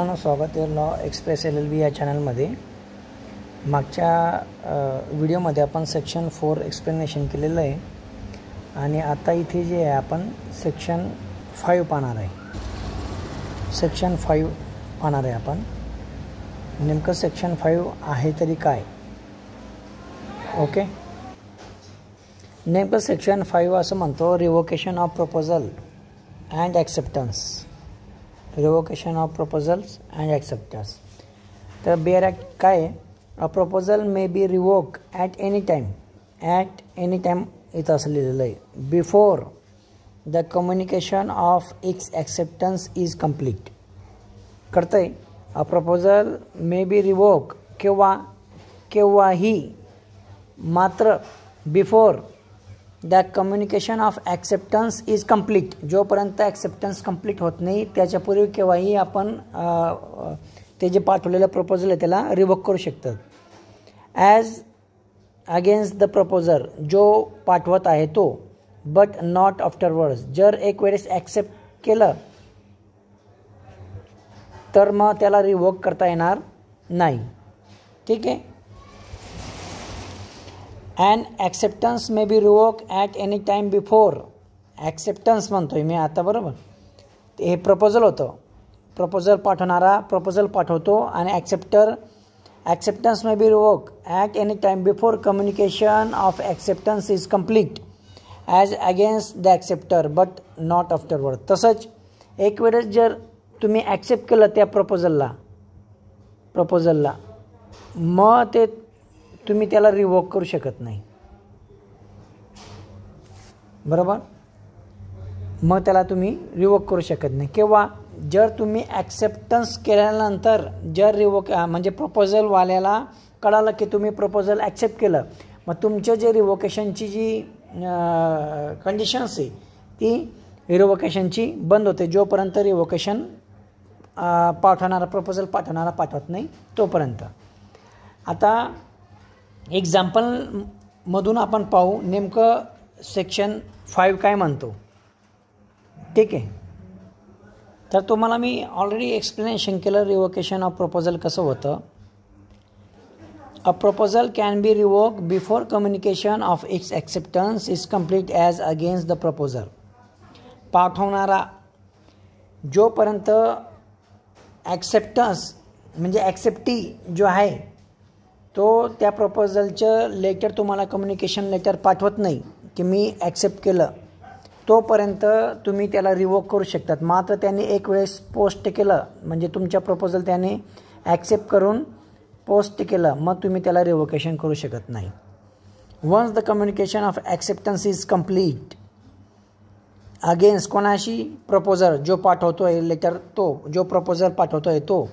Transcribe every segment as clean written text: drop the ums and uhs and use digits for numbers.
स्वागत आहे law express LLB या चॅनलमध्ये। मागच्या व्हिडिओमध्ये आपण सेक्शन 4 एक्सप्लेनेशन केलेलं आहे आणि आता इथे जे आहे आपण सेक्शन 5 पाहणार आहे। सेक्शन 5 पाहणार आहे आपण। नेमकं सेक्शन 5 आहे तरी काय? ओके, नेमकं सेक्शन 5 असं म्हणतो revocation of proposal and acceptance. Revocation of proposals and acceptance. तर बेअर ॲक्ट काय? A proposal may be revoke at any time इथं असं लिहिलेलं आहे, before the communication of its acceptance is complete. कळतंय? A proposal may be revoke केव्हाही, मात्र before the communication of acceptance is complete, जोपर्यंत ॲक्सेप्टन्स कंप्लीट होत नाही त्याच्यापूर्वी केव्हाही आपण ते जे पाठवलेलं प्रपोजल आहे त्याला रिवोक करू शकतात। ॲज अगेन्स्ट द प्रपोजर, जो पाठवत आहे तो, बट नॉट आफ्टरवर्ड्स, जर एक वेळेस ॲक्सेप्ट केलं तर मग त्याला रिवोक करता येणार नाही। ठीक आहे। And acceptance may be revoke at any time before. Acceptance म्हणतोय मी आता, बरोबर? हे प्रपोजल होतं, प्रपोजल पाठवणारा प्रपोजल पाठवतो आणि acceptance may be revoke at any time before communication of acceptance is complete as against the acceptor but not afterward. तसंच एक वेळेस जर तुम्ही ॲक्सेप्ट केलं त्या प्रपोजलला मग ते तुम्ही त्याला रिवोक करू शकत नाही, बरोबर? मग त्याला तुम्ही रिवोक करू शकत नाही केव्हा? जर तुम्ही ॲक्सेप्टन्स केल्यानंतर जर रिवोक म्हणजे प्रपोजलवाल्याला कळालं की तुम्ही प्रपोजल ॲक्सेप्ट केलं, मग तुमच्या जे रिवोकेशनची जी कंडिशन्स आहे ती रिवोकेशनची बंद होते, जोपर्यंत रिवोकेशन प्रपोजल पाठवणारा पाठवत नाही तोपर्यंत। आता एक्झाम्पलमधून आपण पाहू नेमकं सेक्शन 5 काय म्हणतो। ठीक आहे। तर तुम्हाला मी ऑलरेडी एक्सप्लेनेशन केलं रिवोकेशन ऑफ प्रपोजल कसं होतं। A proposal can be revoke before communication of its acceptance is complete as against the proposer. पाठवणारा जोपर्यंत ॲक्सेप्टन्स म्हणजे ॲक्सेप्टी जो आहे तो त्या प्रपोजलचं लेटर तुम्हाला कम्युनिकेशन लेटर पाठवत नाही की मी ॲक्सेप्ट केलं, तोपर्यंत तुम्ही त्याला रिवोक करू शकतात। मात्र त्याने एक वेळेस पोस्ट केलं म्हणजे तुमच्या प्रपोजल त्याने ॲक्सेप्ट करून पोस्ट केलं, मग तुम्ही त्याला रिवोकेशन करू शकत नाही। Once the communication of acceptance is complete against कोणाशी? प्रपोजर, जो पाठवतोय लेटर, तो जो प्रपोजल पाठवतोय तो,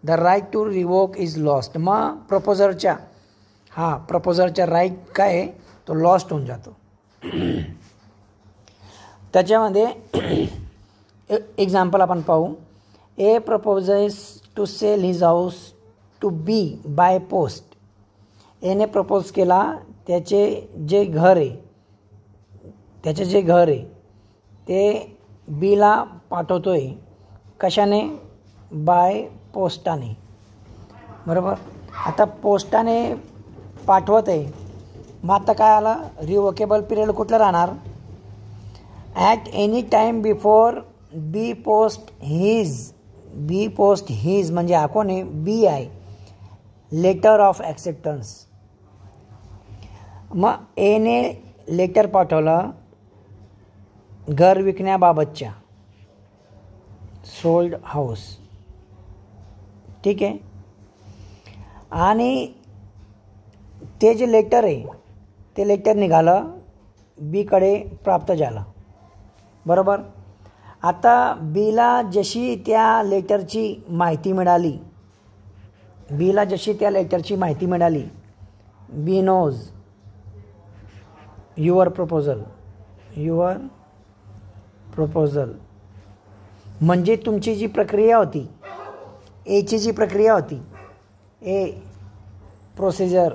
the right to revoke is lost. मग प्रपोजरच्या राईट काय आहे तो लॉस्ट होऊन जातो। त्याच्यामध्ये एक्झाम्पल आपण पाहू। A proposes to sell his house to B by post. एने प्रपोज केला त्याचे जे घर आहे ते बीला पाठवतोय, कशाने? बाय पोस्टाने, बरोबर? आता पोस्टाने पाठवत आहे, मग आता काय आलं? रिवोकेबल पिरियड कुठलं राहणार? At any time before B post his म्हणजे हा कोण आहे? बी आहे, लेटर ऑफ ॲक्सेप्टन्स। मग एने लेटर पाठवलं घर विकण्याबाबतच्या, सोल्ड हाऊस। ठीक आहे। आणि ते जे लेटर आहे ते लेटर निघालं बीकडे प्राप्त झालं, बरोबर? आता बीला जशी त्या लेटरची माहिती मिळाली, बी नोज युअर प्रपोजल म्हणजे तुमची जी प्रक्रिया होती, एची जी प्रक्रिया होती, ए प्रोसिजर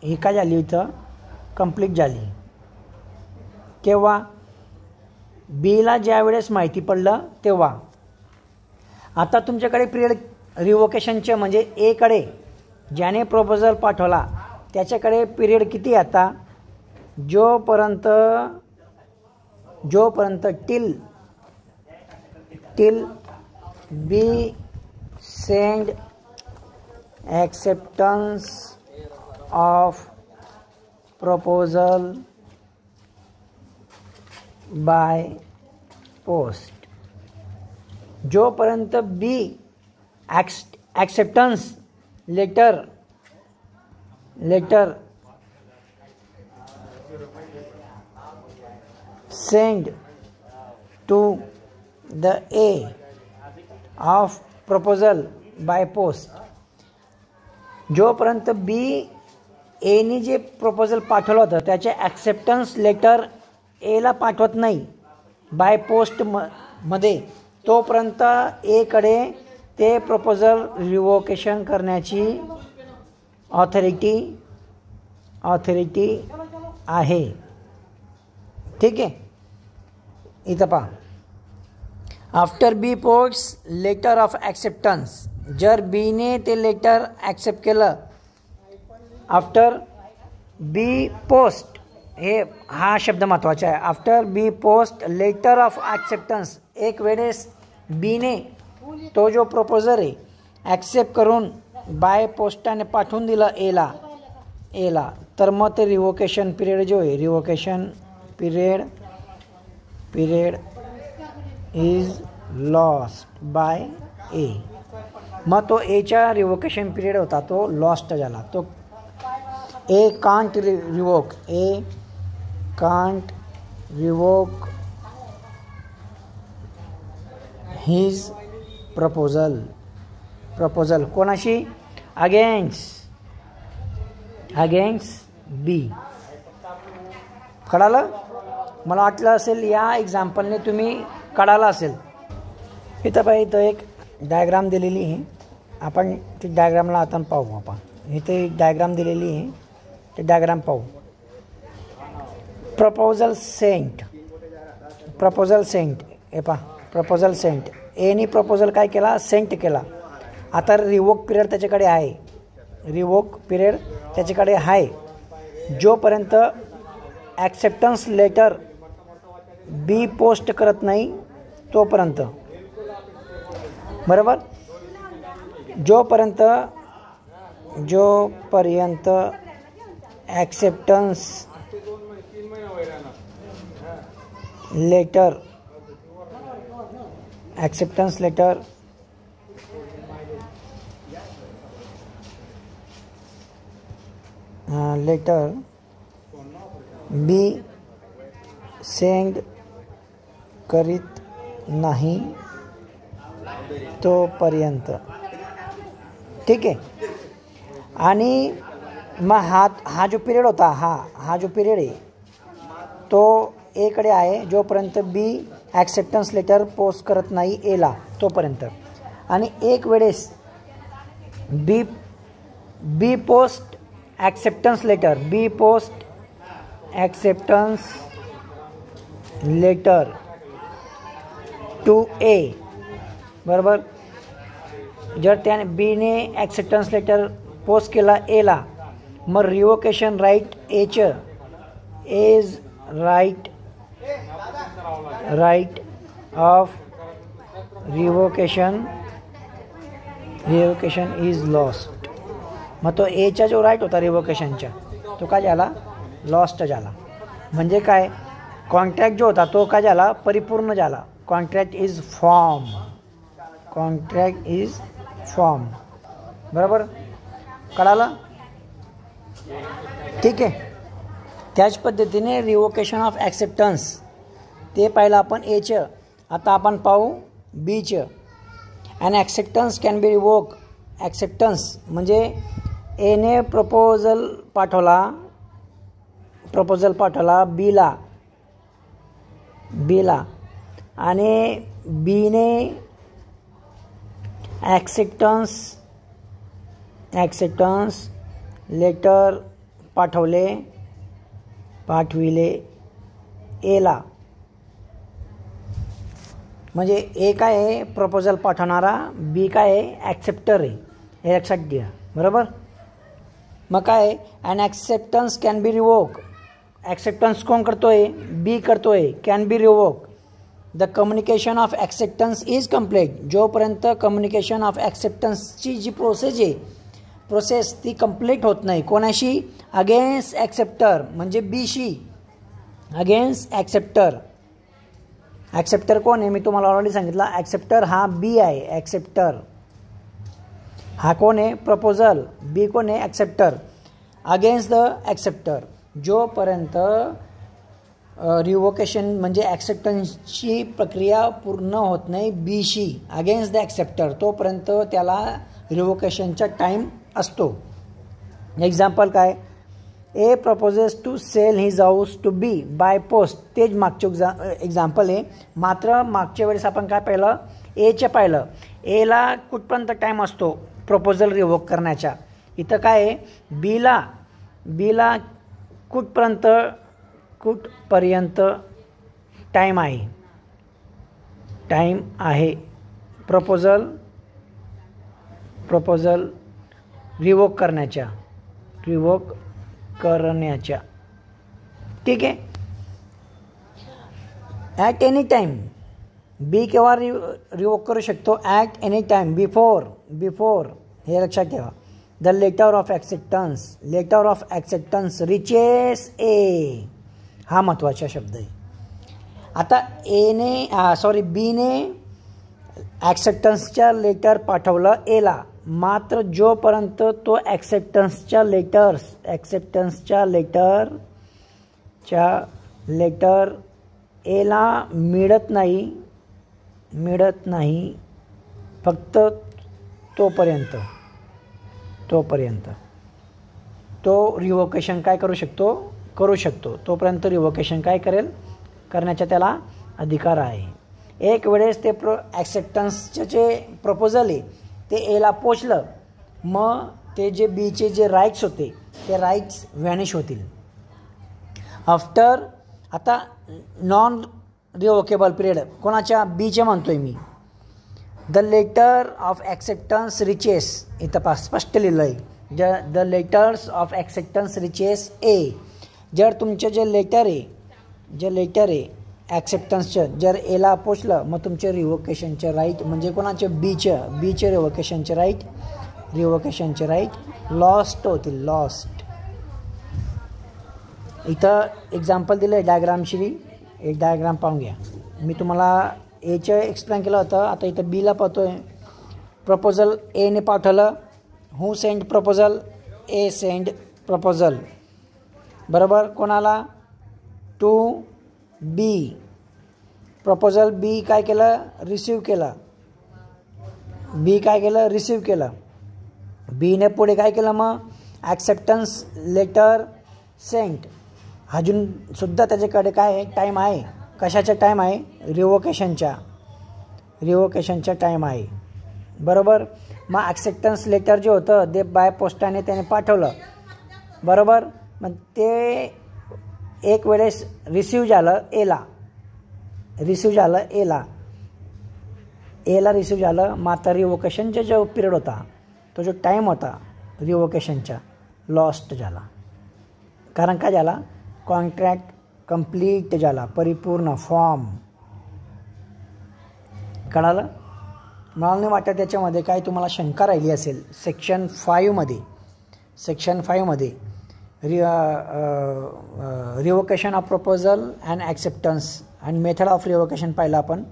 ही काय झाली इथं? कंप्लीट झाली। केव्हा? बीला ज्या वेळेस माहिती पडलं तेव्हा आता तुमच्याकडे पिरियड रिवोकेशनचे म्हणजे एकडे ज्याने प्रपोजल पाठवला त्याच्याकडे पिरियड किती आता, जोपर्यंत till B send acceptance of proposal by post, जोपर्यंत B acceptance letter send to the A of proposal by post, जोपर्यंत बी एने जे प्रपोजल पाठवलं होतं त्याचे ॲक्सेप्टन्स लेटर एला पाठवत नाही बाय पोस्ट मध्ये, तोपर्यंत एकडे ते प्रपोजल रिवोकेशन करण्याची ऑथॉरिटी आहे. ठीक आहे. इथं पहा, after B post letter of acceptance, जर बीने ते लेटर ॲक्सेप्ट केलं, आफ्टर बी पोस्ट, हा शब्द महत्त्वाचा आहे. After B post letter of acceptance, एक वेळेस बीने तो जो प्रपोजल आहे ॲक्सेप्ट करून बाय पोस्टाने पाठवून दिलं एला, तर मग ते रिवोकेशन पिरियड जो आहे, revocation period is lost by A. मग तो एचा रिवोकेशन पिरियड होता तो लॉस्ट झाला. तो ए कांट रिवोक हिज प्रपोजल कोणाशी, अगेन्स्ट बी. कळालं? मला वाटलं असेल या एक्झाम्पलने तुम्ही कळालं असेल. इथं पाहिजे इथं एक डायग्राम दिलेली आहे, आपण ती डायग्रामला आता पाहू. आपण इथे एक डायग्राम दिलेली आहे, ते डायग्राम पाहू. प्रपोजल सेंट हे पहा, प्रपोजल सेंट, एनी प्रपोजल काय केला, सेंट केला. आता रिवोक पिरियड त्याच्याकडे आहे, जोपर्यंत ॲक्सेप्टन्स लेटर बी पोस्ट करत नाही तोपर्यंत, बरोबर. जोपर्यंत ॲक्सेप्टन्स लेटर बी सेंड करीत नाही तोपर्यंत. ठीक आहे. आणि मग हा जो पिरियड होता, हा जो पिरियड आहे तो एकडे आहे, जोपर्यंत बी ॲक्सेप्टन्स लेटर पोस्ट करत नाही एला तोपर्यंत. आणि एक वेळेस बी पोस्ट ॲक्सेप्टन्स लेटर टू ए, बरोबर. जर त्याने बीने ॲक्सेप्टन्स लेटर पोस्ट केला एला, मग रिवोकेशन राईट एचं is right of revocation is lost. मग तो एचा जो राईट होता रिवोकेशनचा तो काय झाला, लॉस्ट झाला. म्हणजे काय, कॉन्ट्रॅक्ट जो होता तो काय झाला, परिपूर्ण झाला. Contract is form. बरोबर. कळालं? ठीक आहे. त्याच पद्धतीने रिवोकेशन ऑफ ॲक्सेप्टन्स ते पाहिलं आपण एचं. आता आपण पाहू बीचं. And acceptance can be revoke. Acceptance म्हणजे एने प्रपोजल पाठवला बीला आणि बीने ॲक्सेप्टन्स लेटर पाठविले एला. म्हणजे ए काय आहे प्रपोजल पाठवणारा, बी काय आहे ॲक्सेप्टर आहे, हे लक्षात घ्या बरोबर. मग काय an acceptance can be revoke, acceptance कोण करतोय बी करतोय, can be revoke. The communication of acceptance is complete, जोपर्यंत कम्युनिकेशन ऑफ ॲक्सेप्टन्सची जी प्रोसेस ती कंप्लीट होत नाही कोणाशी, अगेन्स्ट ॲक्सेप्टर म्हणजे बीशी, अगेन्स्ट ॲक्सेप्टर. ॲक्सेप्टर कोण आहे मी तुम्हाला ऑलरेडी सांगितलं, ॲक्सेप्टर हा बी आहे, ॲक्सेप्टर हा कोण आहे प्रपोजल, बी कोण आहे ॲक्सेप्टर. अगेन्स्ट द ॲक्सेप्टर, जोपर्यंत रिवोकेशन म्हणजे ॲक्सेप्टन्सची प्रक्रिया पूर्ण होत नाही बीशी, अगेन्स्ट द ॲक्सेप्टर, तोपर्यंत त्याला रिवोकेशनचा टाईम असतो. एक्झाम्पल काय, A proposes to sell his house to B by post, तेच मागचे एक्झाम्पल आहे. मात्र मागच्या वेळेस आपण काय पाहिलं, एचं पाहिलं, एला कुठपर्यंत टाईम असतो प्रपोजल रिवोक करण्याच्या. इथं काय आहे बीला कुठपर्यंत टाईम आहे प्रपोजल रिवोक करण्याच्या, ठीक आहे. ॲट एनी टाईम बी केव्हा रिवोक करू शकतो, ॲट एनी टाईम, बिफोर हे लक्षात ठेवा. The letter of acceptance reaches A, हा महत्त्वाचा शब्द आहे. आता बीने ॲक्सेप्टन्सच्या लेटर पाठवलं एला, मात्र जोपर्यंत तो ॲक्सेप्टन्सच्या लेटर एला मिळत नाही फक्त तोपर्यंत तो रिवोकेशन काय करू शकतो, तोपर्यंत रिवोकेशन काय करण्याचा त्याला अधिकार आहे. एक वेळेस ते ॲक्सेप्टन्सचे जे प्रपोजल आहे ते एला पोचलं, मग ते जे बीचे जे राईट्स होते ते राईट्स व्हॅनिश होतील. आफ्टर आता नॉन रिवोकेबल पिरियड कोणाच्या बीचे म्हणतोय मी. The letter of acceptance reaches, इथं स्पष्ट लिहिलं आहे, the letters of acceptance reaches A. जर तुमचं जे लेटर आहे ॲक्सेप्टन्सचं जर एला पोचलं, मग तुमचे रिवोकेशनचे राईट म्हणजे कोणाचे बीचे रिवोकेशनचे राईट लॉस्ट होतील, लॉस्ट. इथं एक्झाम्पल दिलं आहे डायग्रामशी, एक डायग्राम पाहून घ्या. मी तुम्हाला एचं एक्सप्लेन केलं होतं, आता इथं बीला पाहतोय. प्रपोजल एने पाठवलं, हू सेंड प्रपोजल, ए सेंड प्रपोजल बरोबर. कोणाला, टू बी. प्रपोजल बी काय केलं, रिसीव केलं. बीने पुढे काय केलं, मग ॲक्सेप्टन्स लेटर सेंट. अजून सुद्धा त्याच्याकडे काय आहे टाईम आहे, कशाचा टाईम आहे, रिवोकेशनचा टाईम आहे बरोबर. मग ॲक्सेप्टन्स लेटर जे होतं ते बाय पोस्टाने त्याने पाठवलं बरोबर. मग ते एक वेळेस रिसीव झालं एला, मात्र रिवोकेशनचा जो पिरियड होता, तो जो टाईम होता रिवोकेशनचा लॉस्ट झाला. कारण काय झाला, कॉन्ट्रॅक्ट कंप्लीट झाला, परिपूर्ण फॉर्म. कळालं. मला नाही वाटत त्याच्यामध्ये काय तुम्हाला शंका राहिली असेल. सेक्शन 5 मध्ये revocation of proposal and acceptance and method of revocation पाहिलं आपण,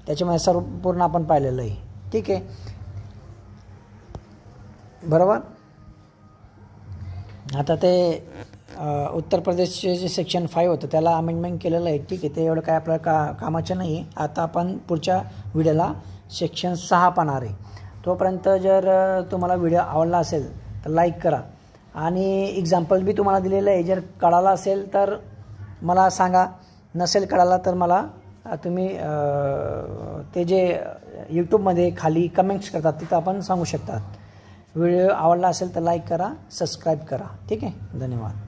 त्याच्यामध्ये सर्व पूर्ण आपण पाहिलेलं आहे, ठीक आहे बरोबर. आता ते उत्तर प्रदेशचे जे सेक्शन 5 होतं त्याला अमेंडमेंट केलेलं आहे, ठीक आहे. ते एवढं काय आपल्याला कामाचं नाही आहे. आता आपण पुढच्या व्हिडिओला सेक्शन 6 पाहणार आहे. तोपर्यंत जर तुम्हाला व्हिडिओ आवडला असेल तर लाईक करा, आणि एक्झाम्पल बी तुम्हाला दिलेलं आहे. जर कळाला असेल तर मला सांगा, नसेल कळाला तर मला तुम्ही ते जे यूट्यूबमध्ये खाली कमेंट्स करतात तिथं आपण सांगू शकतात. व्हिडिओ आवडला असेल तर लाईक करा, सबस्क्राईब करा, ठीक आहे. धन्यवाद.